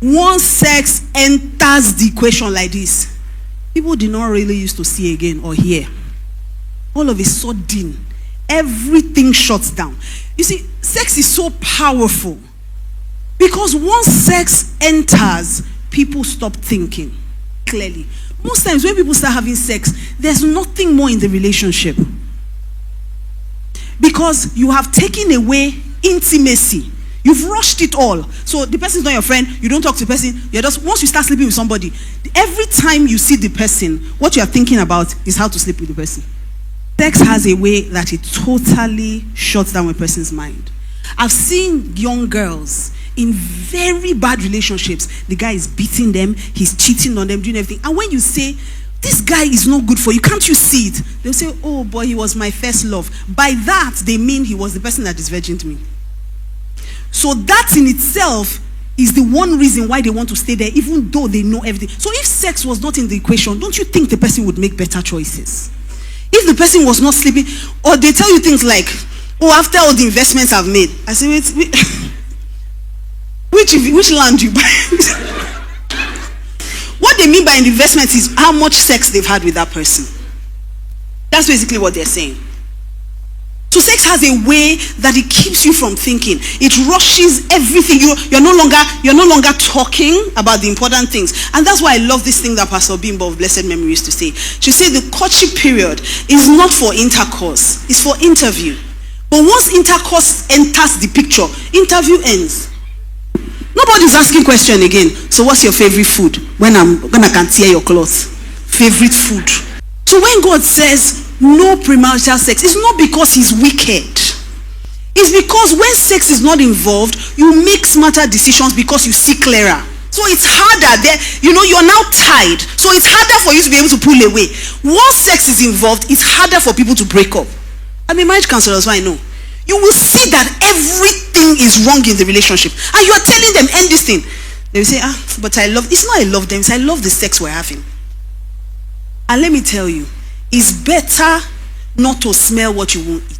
Once sex enters the equation like this, people did not really used to see again or hear. All of a sudden, everything shuts down. You see, sex is so powerful because once sex enters, people stop thinking clearly. Most times when people start having sex, there's nothing more in the relationship because you have taken away intimacy. You've rushed it all. So the person is not your friend. You don't talk to the person. You're just, once you start sleeping with somebody, every time you see the person, what you are thinking about is how to sleep with the person. Sex has a way that it totally shuts down a person's mind. I've seen young girls in very bad relationships. The guy is beating them, he's cheating on them, doing everything. And when you say, this guy is not good for you, can't you see it? They'll say, oh boy, he was my first love. By that, they mean he was the person that is virgin to me. So that in itself is the one reason why they want to stay there, even though they know everything. So if sex was not in the equation, don't you think the person would make better choices? If the person was not sleeping, or they tell you things like, oh, after all the investments I've made, I say, wait, which land do you buy? What they mean by an investment is how much sex they've had with that person. That's basically what they're saying. So sex has a way that it keeps you from thinking. It rushes everything. You're no longer talking about the important things. And that's why I love this thing that Pastor Bimbo of blessed memory used to say. She said the courtship period is not for intercourse. It's for interview. But once intercourse enters the picture, interview ends. Nobody's asking question again. So what's your favorite food? When I can tear your clothes. Favorite food. So when God says no premarital sex, it's not because he's wicked. It's because when sex is not involved, you make smarter decisions because you see clearer. So it's harder there. You're now tied. So it's harder for you to be able to pull away. Once sex is involved, it's harder for people to break up. I mean, marriage counselors, so I know. You will see that everything is wrong in the relationship. And you are telling them, end this thing. They will say, but it's not I love them, it's I love the sex we're having. And let me tell you, it's better not to smell what you won't eat.